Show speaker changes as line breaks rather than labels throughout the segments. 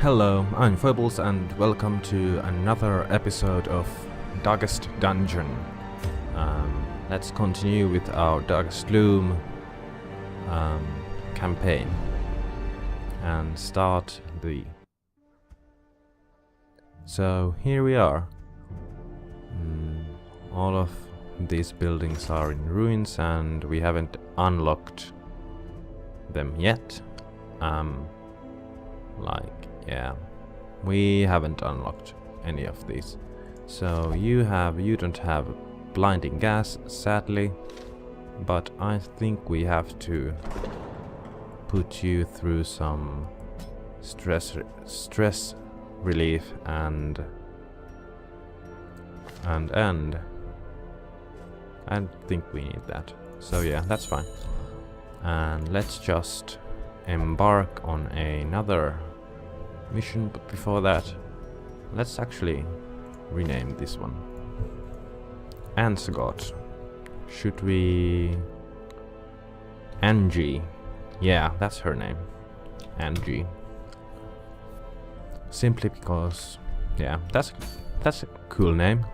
Hello, I'm Phoebus and welcome to another episode of Darkest Dungeon. Let's continue with our Darkest Loom campaign and start the... So here we are. All of these buildings are in ruins and we haven't unlocked them yet. We haven't unlocked any of these. So you don't have blinding gas, sadly, but I think we have to put you through some stress relief and I think we need that. So yeah, that's fine. And let's just embark on another mission, but before that, let's actually rename this one. Ansgot. Should we... Angie. Yeah, that's her name. Angie. Simply because, yeah, that's a cool name,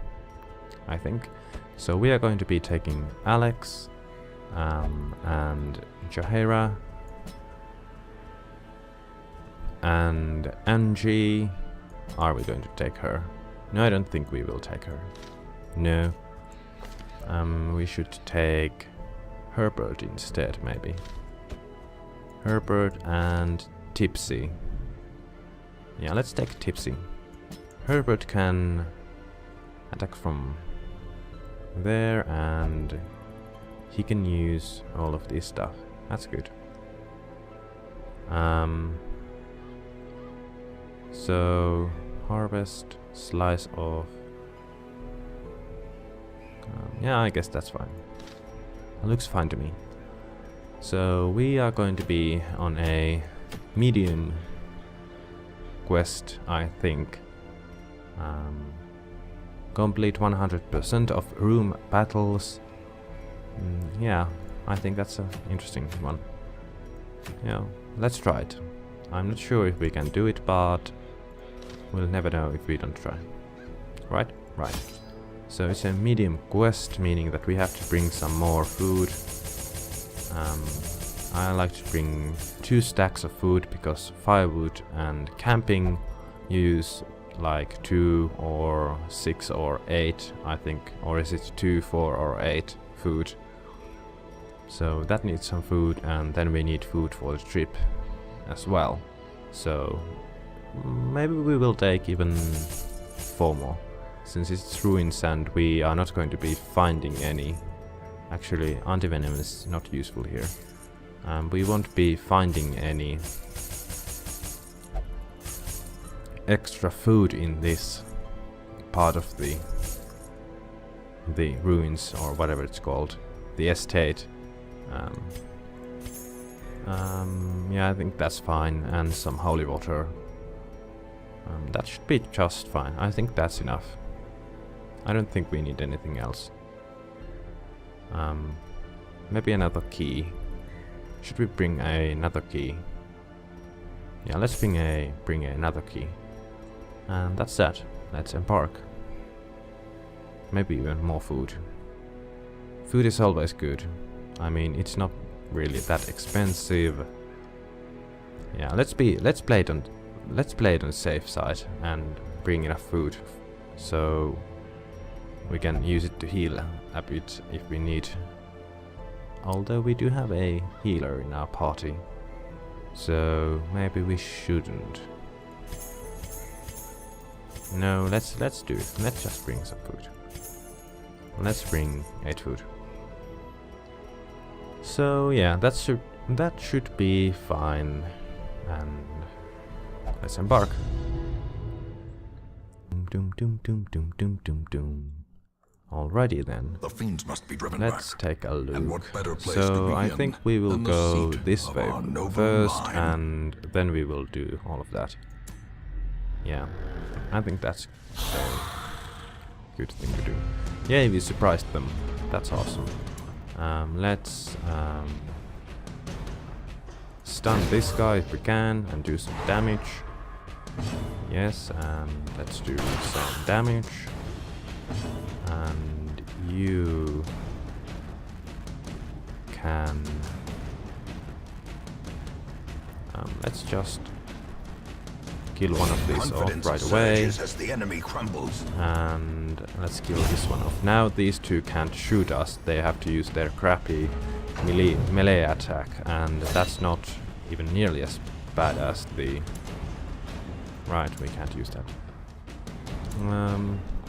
I think. So we are going to be taking Alex and Jaheira and Angie. Are we going to take her? No, I don't think we will take her. No. We should take Herbert instead, maybe. Herbert and Tipsy. Yeah, let's take Tipsy. Herbert can attack from there and he can use all of this stuff. That's good. So harvest, slice off. Yeah, I guess that's fine. It looks fine to me. So we are going to be on a medium quest, I think. Complete 100% of room battles. Yeah, I think that's an interesting one. Yeah, let's try it. I'm not sure if we can do it, but we'll never know if we don't try. Right? Right. So it's a medium quest, meaning that we have to bring some more food. I like to bring 2 stacks of food because firewood and camping use like 2 or 6 or 8, I think. Or is it 2, 4 or 8 food? So that needs some food, and then we need food for the trip as well. So maybe we will take even 4 more, since it's ruins and we are not going to be finding any. Actually, antivenom is not useful here. We won't be finding any extra food in this part of the ruins, or whatever it's called, the estate. Yeah, I think that's fine, and some holy water. That should be just fine. I think that's enough. I don't think we need anything else. Maybe another key. Should we bring another key? Yeah, let's bring another key. And that's that. Let's embark. Maybe even more food. Food is always good. I mean, it's not really that expensive. Yeah, let's play it on the safe side and bring enough food so we can use it to heal a bit if we need. Although we do have a healer in our party, so maybe we shouldn't. No, let's do it. Let's just bring some food. Let's bring 8 food. So yeah, that should be fine, and let's embark. Doom doom doom doom doom doom doom. Alrighty then.
The fiends must be driven
Let's
back.
take a look.
And what better place to
So I
begin
think we will
than the
go
seat
this
of
way
our noble
first,
mind?
and then we will do all of that. Yeah, I think that's a good thing to do. Yeah, we surprised them. That's awesome. Let's stun this guy if we can and do some damage. Yes, and let's do some damage. And you can... let's just kill one of these off right away.
As the enemy crumbles.
And let's kill this one off. Now these two can't shoot us. They have to use their crappy melee attack. And that's not even nearly as bad as the... Right, we can't use that.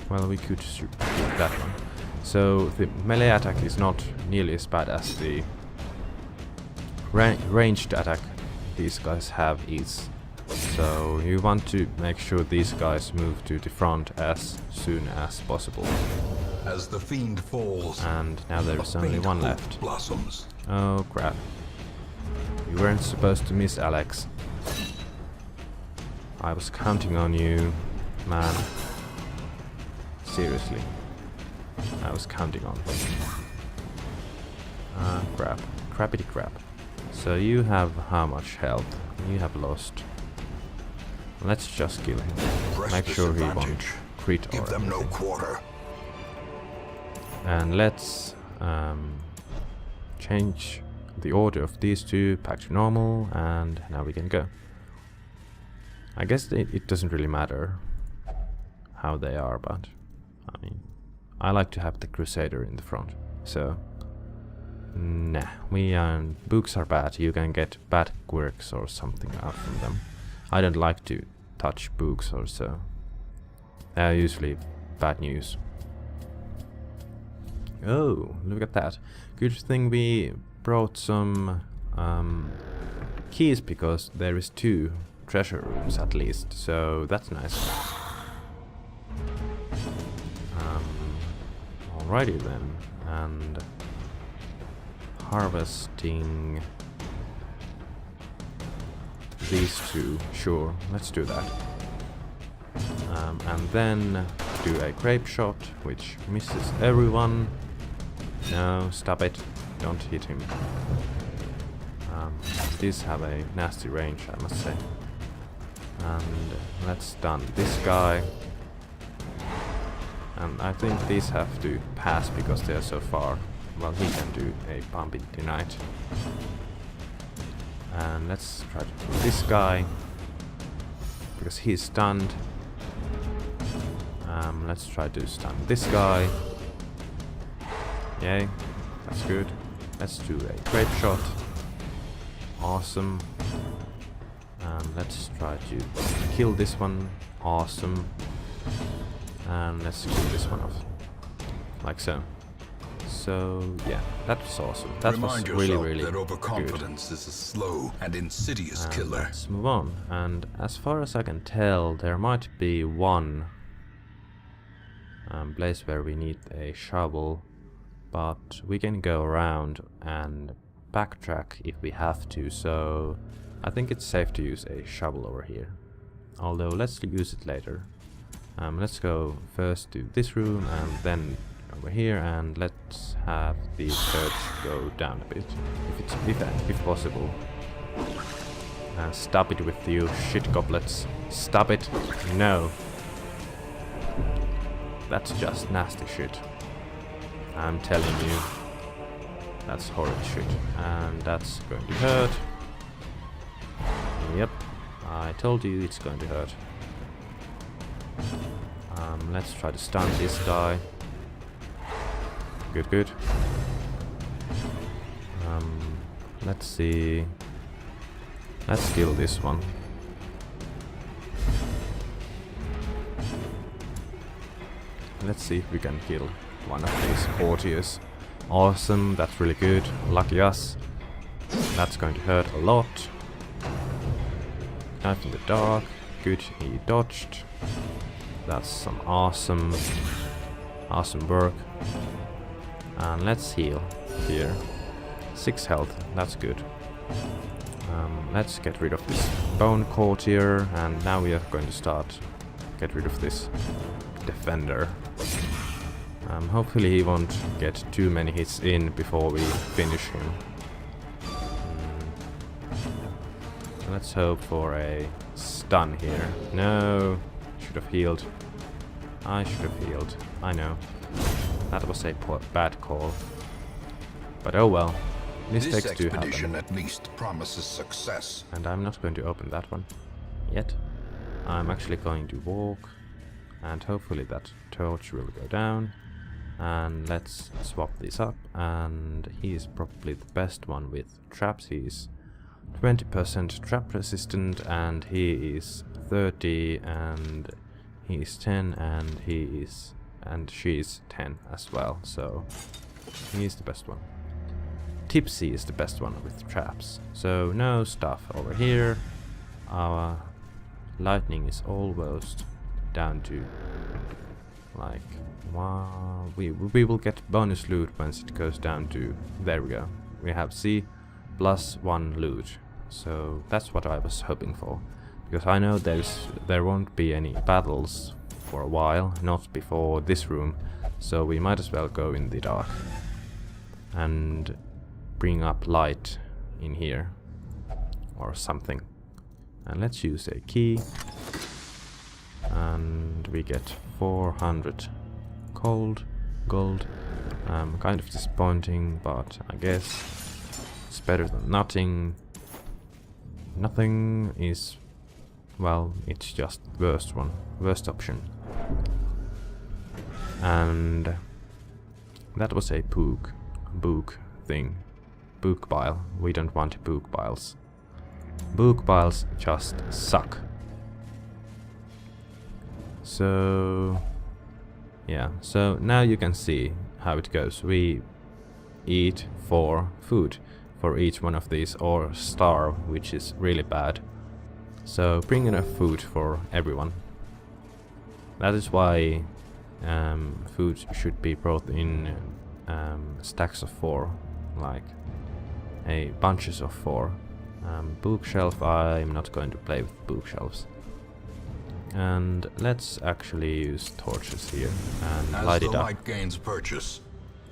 Well, we could shoot that one. So the melee attack is not nearly as bad as the ranged attack these guys have is. So you want to make sure these guys move to the front as soon as possible.
As the fiend falls,
and now there's only one left.
Blossoms.
Oh crap. You weren't supposed to miss, Alex. I was counting on you, man. Seriously. I was counting on you. Crap. Crappity crap. So you have how much health? You have lost. Let's just kill him. Make sure he won't crit or
Give them no
anything.
quarter.
And let's change the order of these two back to normal, and now we can go. I guess it doesn't really matter how they are, but I mean, I like to have the Crusader in the front. So, nah, books are bad. You can get bad quirks or something out from them. I don't like to touch books or so. They're usually bad news. Oh, look at that. Good thing we brought some keys, because there is 2 treasure rooms at least, so that's nice. Alrighty then, and harvesting these 2, sure, let's do that. And then do a grape shot, which misses everyone. No, stop it, don't hit him. These have a nasty range, I must say. And let's stun this guy. And I think these have to pass because they are so far. Well, he can do a bump into night. And let's try to kill this guy, because he's stunned. Let's try to stun this guy. Yay, that's good. Let's do a grape shot. Awesome. Let's try to kill this one. Awesome. And let's kill this one off. Like so. So yeah, that was awesome. That was really
that overconfidence
good.
is a slow and insidious killer.
Let's move on. And as far as I can tell, there might be one place where we need a shovel, but we can go around and backtrack if we have to. So I think it's safe to use a shovel over here. Although let's use it later. Let's go first to this room and then over here, and let's have the search go down a bit, if possible. Stop it with you shit goblets. Stop it. No. That's just nasty shit. I'm telling you. That's horrid shit. And that's going to hurt. Yep. I told you it's going to hurt. Let's try to stun this guy. Good, good. Let's see. Let's kill this one. Let's see if we can kill one of these courtiers. Awesome, that's really good. Lucky us. That's going to hurt a lot. Knife in the dark. Good, he dodged. That's some awesome work. And let's heal here. 6 health, that's good. Let's get rid of this bone courtier, and now we are going to start get rid of this defender. Hopefully he won't get too many hits in before we finish him. Let's hope for a stun here. No, should have healed. I should have healed. I know. That was a bad call. But oh well. Mistakes
This
do happen.
expedition at least promises success.
And I'm not going to open that one yet. I'm actually going to walk, and hopefully that torch will go down. And let's swap these up, and he's probably the best one with traps. He's 20% trap resistant, and he is 30, and he's 10, and she's 10 as well, so he's the best one. Tipsy is the best one with traps, so no stuff over here. Our lightning is almost down to like, wow, we will get bonus loot once it goes down to, there we go, we have C plus 1 loot, so that's what I was hoping for, because I know there won't be any battles for a while, not before this room, so we might as well go in the dark and bring up light in here or something. And let's use a key, and we get 400 gold. Kind of disappointing, but I guess it's better than nothing. Nothing is, well, it's just worst option. And that was a book thing. Book pile. We don't want book piles. Book piles just suck. So yeah, so now you can see how it goes. We eat 4 food for each one of these, or starve, which is really bad. So bring enough food for everyone. That is why food should be brought in stacks of 4, like bunches of 4. Bookshelf, I'm not going to play with bookshelves. And let's actually use torches here and light it up.
As the light gains purchase,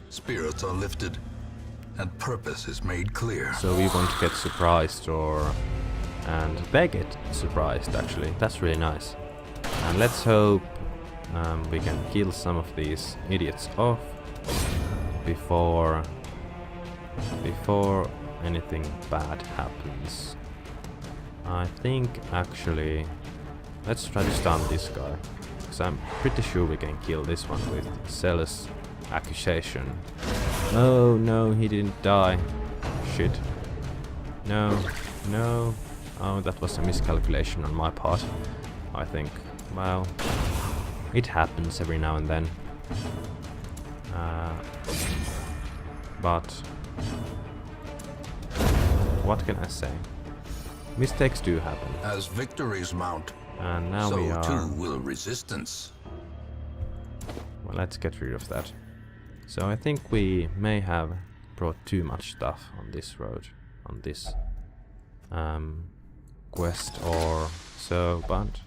spirits are lifted, and purpose is made clear.
So we won't get surprised, and they get surprised actually. That's really nice. And let's hope we can kill some of these idiots off before anything bad happens. I think actually let's try to stun this guy, because I'm pretty sure we can kill this one with Zealous Accusation. Oh no, he didn't die. Shit. No. Oh, that was a miscalculation on my part, I think. Well, it happens every now and then. But what can I say? Mistakes do happen.
As victories mount,
And now we
so
are...
too will resistance.
Well, let's get rid of that. So I think we may have brought too much stuff on this road, on this quest or so, but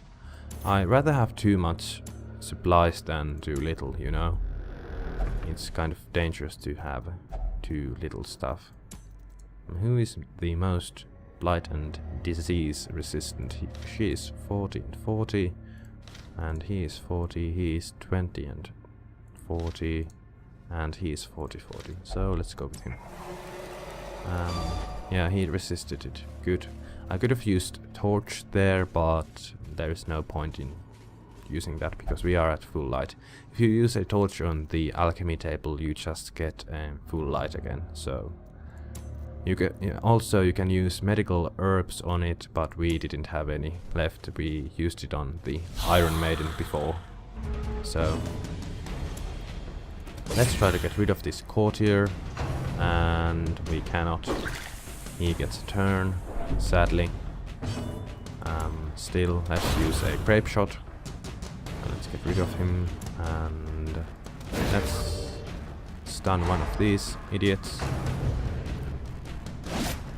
I rather have too much supplies than too little, you know? It's kind of dangerous to have too little stuff. Who is the most blight and disease resistant? She is 40 and 40, and he is 40, he is 20 and 40, and he is 40. So let's go with him. Yeah, he resisted it. Good. I could have used torch there, but there is no point in using that because we are at full light. If you use a torch on the alchemy table, you just get full light again. So you can also you can use medical herbs on it, but we didn't have any left. We used it on the Iron Maiden before. So let's try to get rid of this courtier, and we cannot. He gets a turn, sadly. Still, let's use a grape shot. Let's get rid of him, and let's stun one of these idiots.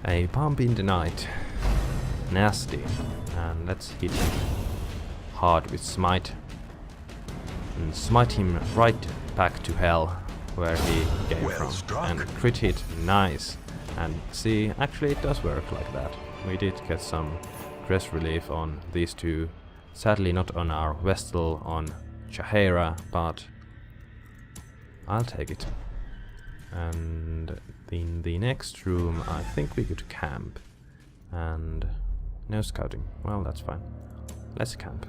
A pump in the night. Nasty. And let's hit him hard with smite. And smite him right back to hell where he came
Well
from.
struck.
And crit hit. Nice. And see, actually it does work like that. We did get some stress relief on these two. Sadly not on our Vestal on Chahera, but I'll take it. And in the next room I think we could camp. And no scouting. Well, that's fine. Let's camp.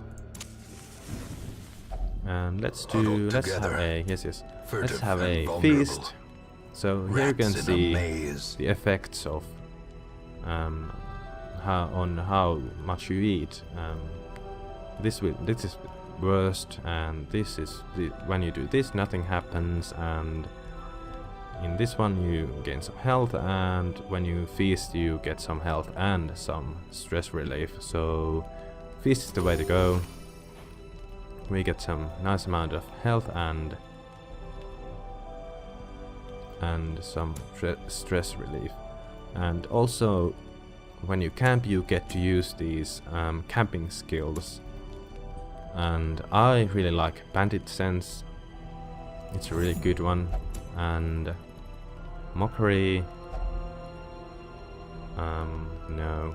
And let's have a let's have a feast. So here you can see the effects of how much you eat. This is worst, and this is when you do this, nothing happens, and in this one you gain some health, and when you feast you get some health and some stress relief. So feast is the way to go. We get some nice amount of health and some stress relief. And also when you camp you get to use these camping skills, and I really like Bandit Sense. It's a really good one. And Mockery, no,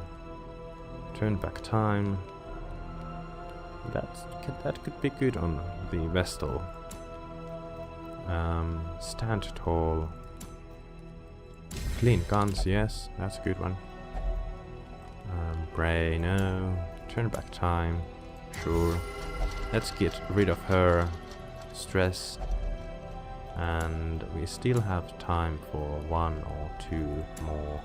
turn back time, that could be good on the Vestal. Stand tall, clean guns, yes, that's a good one. Bray, no, turn back time, sure. Let's get rid of her stress. And we still have time for 1 or 2 more.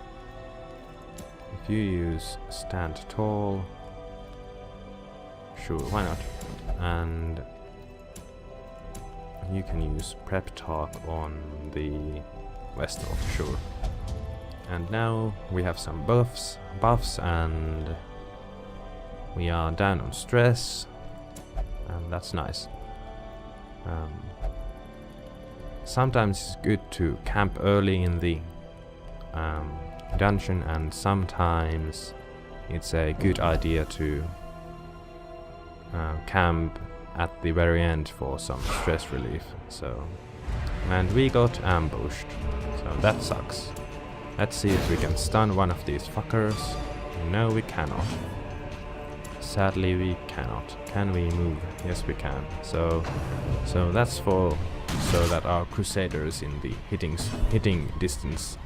If you use stand tall, sure, why not? And you can use prep talk on the Vestal, sure. And now we have some buffs, and we are down on stress, and that's nice. Sometimes it's good to camp early in the dungeon, and sometimes it's a good idea to camp at the very end for some stress relief. So, and we got ambushed, so that sucks. Let's see if we can stun one of these fuckers. No, we cannot. Sadly, we cannot. Can we move? Yes, we can. So that's so that our Crusaders in the hitting distance.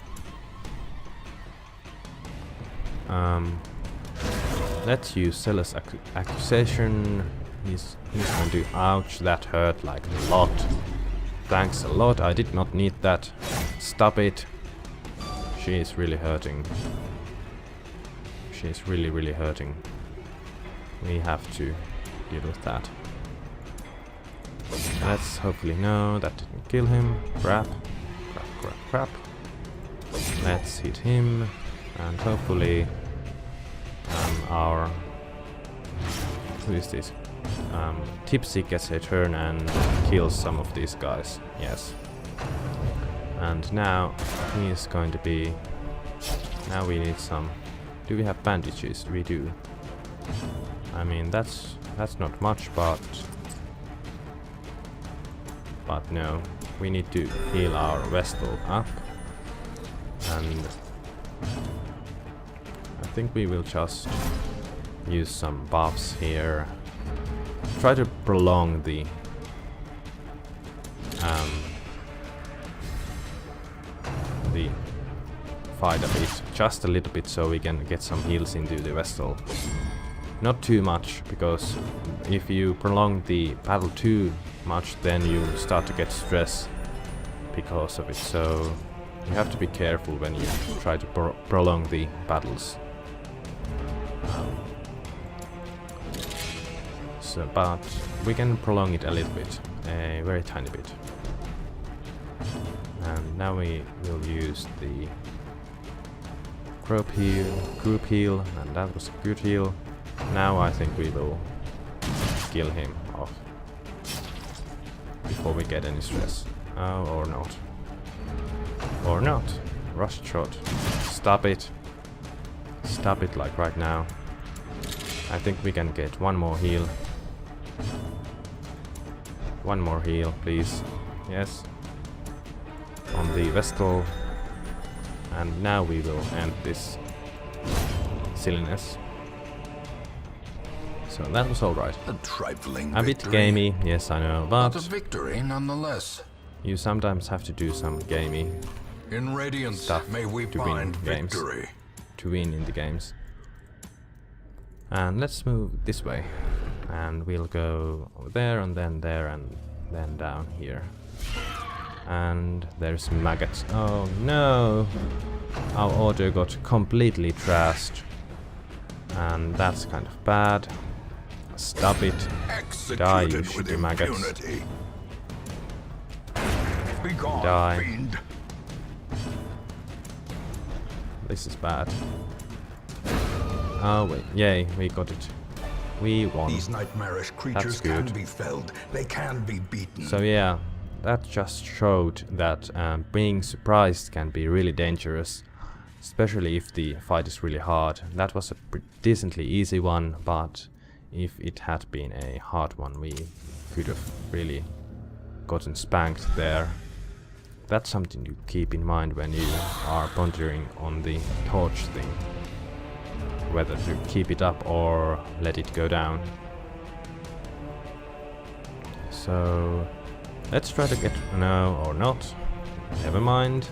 Let's use Zealous Accusation. He's going to. Ouch! That hurt like a lot. Thanks a lot. I did not need that. Stop it. She is really hurting. She is really hurting. We have to deal with that. Let's hopefully, no, that didn't kill him. Crap. Let's hit him, and hopefully our who is this? Tipsy gets a turn and kills some of these guys. Yes. And now he is going to be. Now we need some. Do we have bandages? We do. I mean that's not much, but no, we need to heal our Vestal up, and I think we will just use some buffs here. Try to prolong the fight a bit, just a little bit, so we can get some heals into the Vestal. Not too much, because if you prolong the battle too much, then you start to get stress because of it. So you have to be careful when you try to prolong the battles. But we can prolong it a little bit, a very tiny bit. And now we will use the group heal, and that was a good heal. Now I think we will kill him off before we get any stress. Oh, or not. Or not. Rush shot. Stop it. Stop it, like right now. I think we can get one more heal. One more heal, please. Yes. On the Vestal. And now we will end this silliness. So that was alright.
A trifling
A bit
victory,
gamey, yes I know,
but a
but
victory nonetheless.
you sometimes have to do some gamey
In Radiance,
stuff
may we
to win
find
games.
victory.
To win in the games. And let's move this way. And we'll go over there and then down here. And there's maggots. Oh no! Our order got completely trashed. And that's kind of bad. Stop it. Die, you
Executed with
shitty maggots.
impunity. Begone,
Die.
fiend.
This is bad. Oh wait, yay, we got it. We won.
These nightmarish creatures can
good.
be felled. They can be beaten.
So yeah, that just showed that being surprised can be really dangerous, especially if the fight is really hard. That was a decently easy one, but if it had been a hard one, we could have really gotten spanked there. That's something to keep in mind when you are pondering on the torch thing. Whether to keep it up or let it go down. So let's try to get... no, or not. Never mind.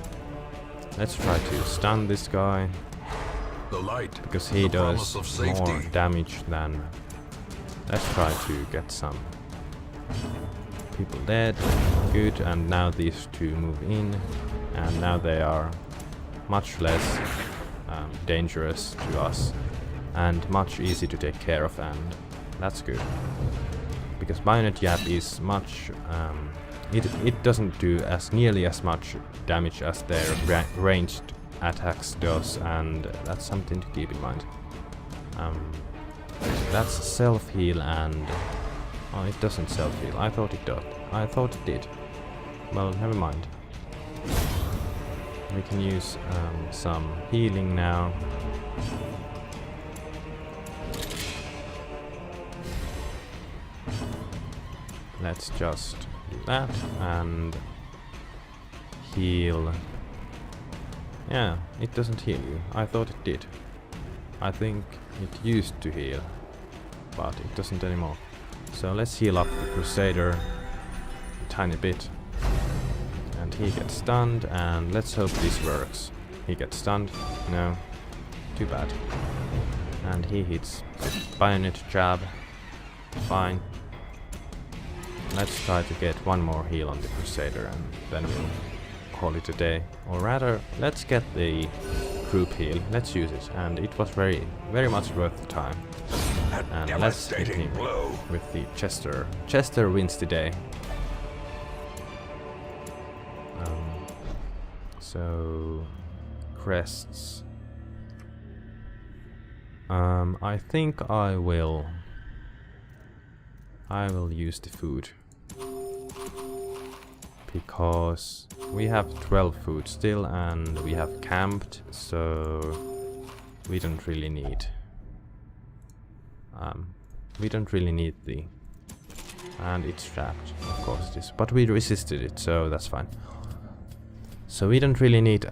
Let's try to stun this guy.
The light,
Because he
the
does
promise of safety.
more damage than... Let's try to get some people dead. Good, and now these two move in. And now they are much less dangerous to us. And much easy to take care of, and that's good. Because Bayonet Jab is much... it doesn't do as nearly as much damage as their ranged attacks does, and that's something to keep in mind. That's self-heal, and... oh, it doesn't self-heal. I thought it did. I thought it did. Well, never mind. We can use some healing now. Let's just do that and heal. Yeah, it doesn't heal you. I thought it did. I think it used to heal, but it doesn't anymore. So let's heal up the Crusader a tiny bit. And he gets stunned, and let's hope this works. He gets stunned. No. Too bad. And he hits the Bayonet Jab. Fine. Let's try to get one more heal on the Crusader, and then we'll call it a day. Or rather, let's get the group heal. Let's use it, and it was very much worth the time. And let's hit him with the Chester. Chester wins the day. So crests. I think I will use the food. Because we have 12 food still, and we have camped, so we don't really need the... and it's trapped, of course it is, but we resisted it, so that's fine. So we don't really need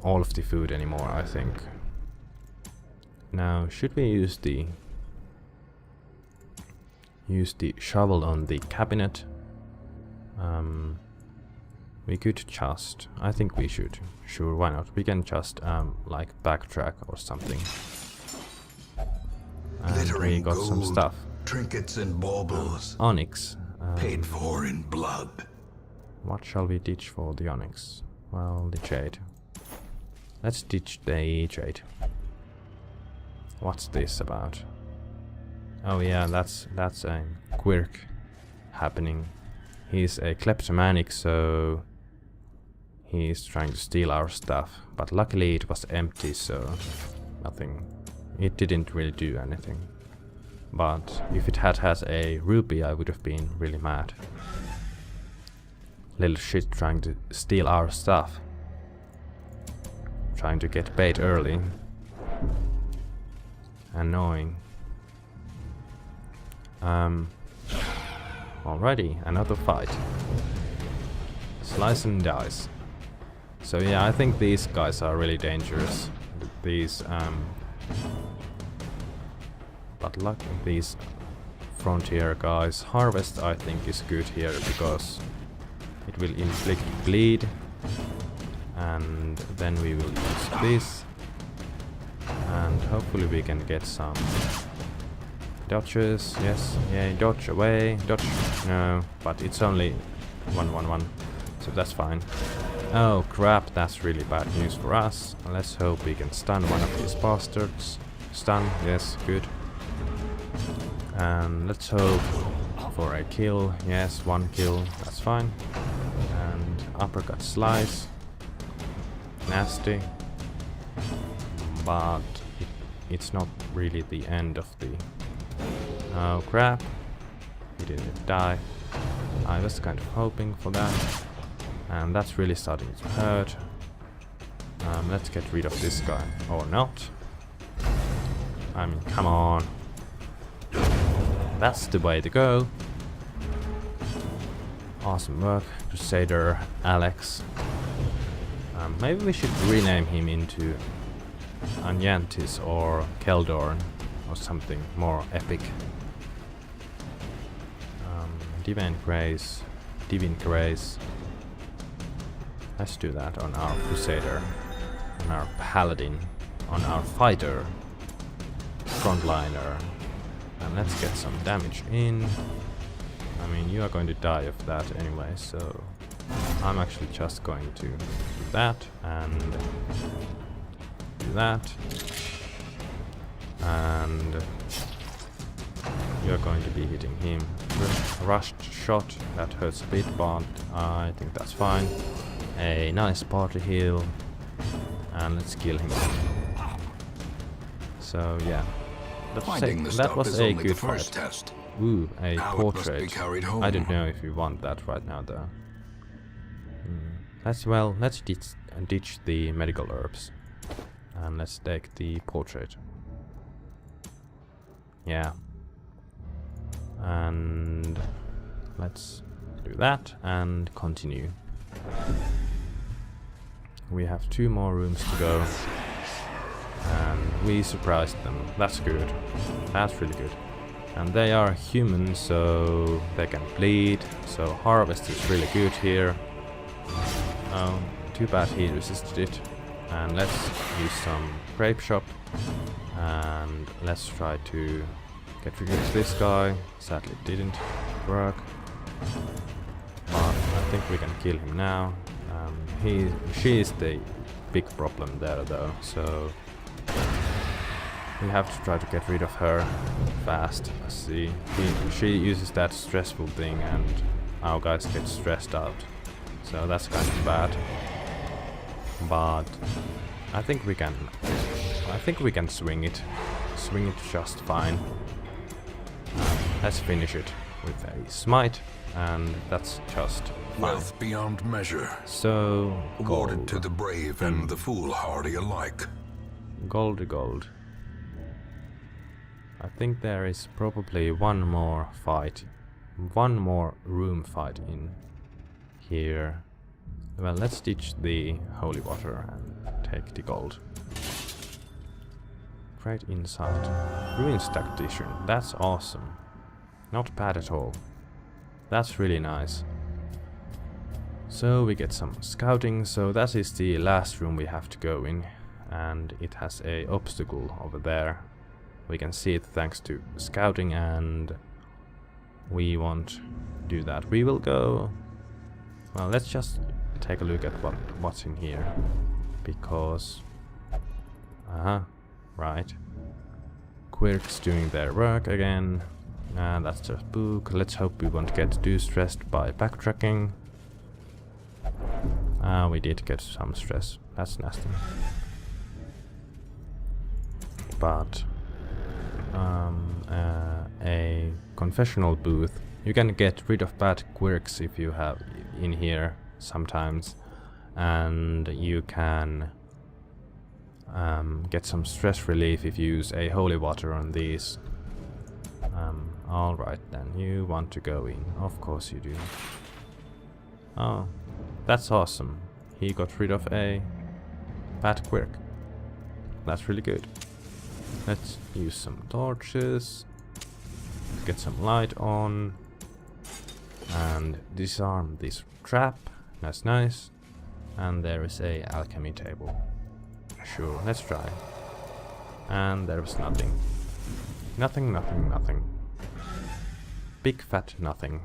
all of the food anymore, I think. Now, should we use the shovel on the cabinet? We could just... I think we should. Sure, why not? We can just like backtrack or something. And we got
gold,
some stuff.
Trinkets and baubles.
Onyx.
Paid for in blood.
What shall we ditch for the onyx? Well, the jade. Let's ditch the jade. What's this about? Oh yeah, that's a quirk happening. He's a kleptomanic, so he's trying to steal our stuff. But luckily it was empty, so nothing. It didn't really do anything. But if it had a rupee, I would have been really mad. Little shit trying to steal our stuff. Trying to get paid early. Annoying. Alrighty, another fight. Slice and dice. So yeah, I think these guys are really dangerous. These But luck these frontier guys. Harvest I think is good here because it will inflict bleed. And then we will use this. And hopefully we can get some dodges. Yes, yeah, dodge away. Dodge, no, but it's only 1-1-1, so that's fine. Oh crap, that's really bad news for us. Let's hope we can stun one of these bastards. Stun, yes, good. And let's hope for a kill. Yes, 1 kill, that's fine. And uppercut slice. Nasty. But it's not really the end of the... Oh crap. He didn't die. I was kind of hoping for that. And that's really starting to hurt. Let's get rid of this guy. Or not. I mean, come on. That's the way to go. Awesome work, Crusader Alex. Maybe we should rename him into Anyantis or Keldorn or something more epic. Divine Grace. Let's do that on our Crusader, on our Paladin, on our Fighter, Frontliner. And let's get some damage in. I mean, you are going to die of that anyway, so I'm actually just going to do that and do that. And you're going to be hitting him. Rushed shot, that hurts a bit, but I think that's fine. A nice party heal. And let's kill him. So yeah. That was a good fight.
Test.
Ooh, a
Now
portrait. I don't know if we want that right now though. Let's ditch the medical herbs. And let's take the portrait. Yeah. And let's do that and continue. We have 2 more rooms to go. And we surprised them. That's good. That's really good. And they are human, so they can bleed. So harvest is really good here. Too bad he resisted it. And let's use some grape shop. And let's try to get rid of this guy. Sadly it didn't work. But I think we can kill him now. She is the big problem there though, so we have to try to get rid of her fast. See, she uses that stressful thing and our guys get stressed out. So that's kind of bad. But I think we can swing it. Swing it just fine. Let's finish it with a smite, and that's just fine.
Wealth beyond measure.
So
Awarded
gold.
to the brave and the foolhardy alike.
Gold. I think there is probably one more room fight in here. Well, let's ditch the holy water and take the gold. Great insight. Ruins tactician. That's awesome. Not bad at all. That's really nice. So we get some scouting. So that is the last room we have to go in. And it has a obstacle over there. We can see it thanks to scouting, and we won't do that. We will go... Well, let's just take a look at what's in here. Because... right. Quirks doing their work again. And that's just book. Let's hope we won't get too stressed by backtracking. We did get some stress. That's nasty. But... a confessional booth. You can get rid of bad quirks if you have in here sometimes. And you can... get some stress relief if you use a holy water on these. Alright then, you want to go in. Of course you do. Oh, that's awesome. He got rid of a bad quirk. That's really good. Let's use some torches. Get some light on. And disarm this trap. That's nice. And there is a alchemy table. Sure, let's try. And there was nothing. Nothing, nothing, nothing. Big fat nothing.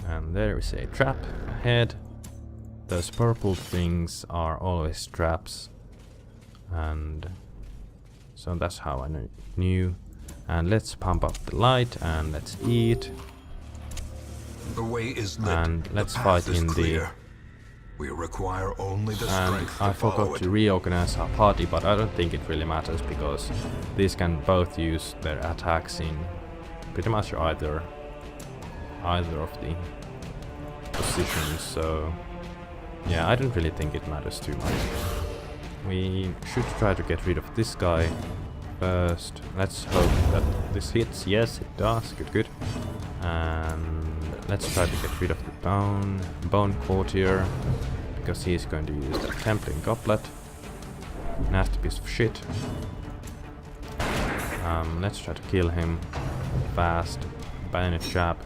And there is a trap ahead. Those purple things are always traps. And so that's how I knew. And let's pump up the light and let's eat.
The way is lit.
And let's
the path
fight
is
in
clear.
the...
We require only the
And
strength
I
to follow
forgot
it.
to reorganize our party, but I don't think it really matters because these can both use their attacks in pretty much either of the positions, so yeah, I don't really think it matters too much. We should try to get rid of this guy first. Let's hope that this hits. Yes, it does. Good, good. And let's try to get rid of the bone courtier, because he's going to use the templing goblet. Nasty piece of shit. Let's try to kill him fast. Bayonet jab.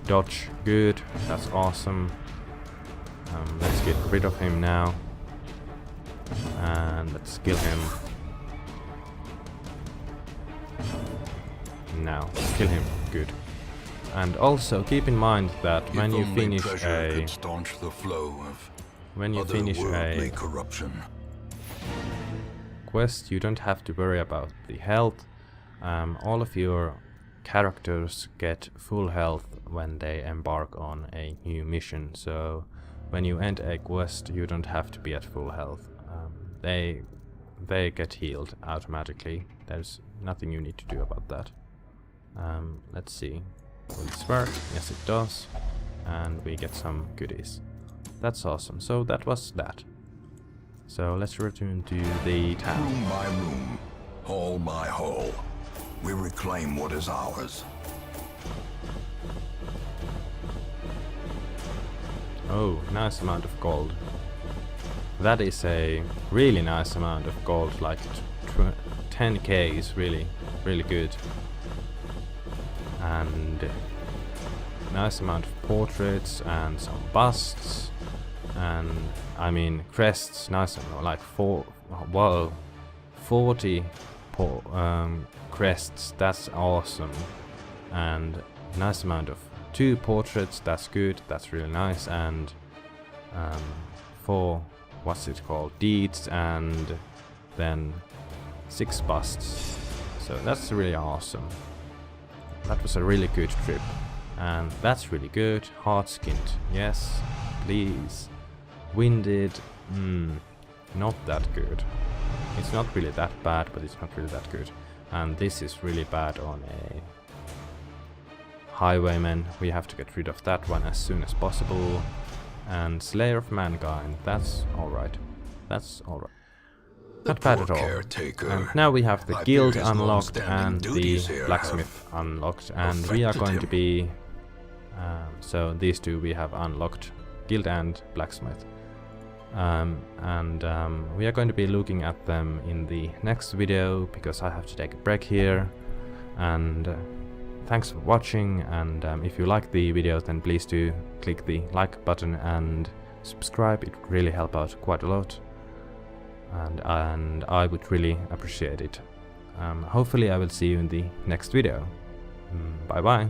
Dodge. Good. That's awesome. Let's get rid of him now. And let's kill him. Now. Kill him. Good. And also keep in mind that when you finish a
staunch the flow of corruption.
Quest, you don't have to worry about the health. All of your characters get full health when they embark on a new mission, so when you end a quest you don't have to be at full health. They get healed automatically. There's nothing you need to do about that. Let's see. Will this work? Yes, it does. And we get some goodies. That's awesome. So that was that. So let's return to the town.
Room by room, hall by hall, we reclaim what is ours.
Oh, nice amount of gold. That is a really nice amount of gold, like 10k is really, really good. And nice amount of portraits and some busts, and I mean crests, nice, like 40 crests, that's awesome. And nice amount of 2 portraits, that's good, that's really nice. And 4, what's it called, deeds, and then 6 busts, so that's really awesome. That was a really good trip. And that's really good. Hard-skinned, yes, please. Winded, not that good. It's not really that bad, but it's not really that good. And this is really bad on a highwayman. We have to get rid of that one as soon as possible. And Slayer of Mankind, that's alright. That's alright. Not bad at all. And now we have the guild unlocked and the blacksmith unlocked, and we are going to be so these two we have unlocked, guild and blacksmith, we are going to be looking at them in the next video because I have to take a break here. And thanks for watching, and if you like the video then please do click the like button and subscribe. It would really help out quite a lot. And I would really appreciate it. Hopefully I will see you in the next video. Bye bye.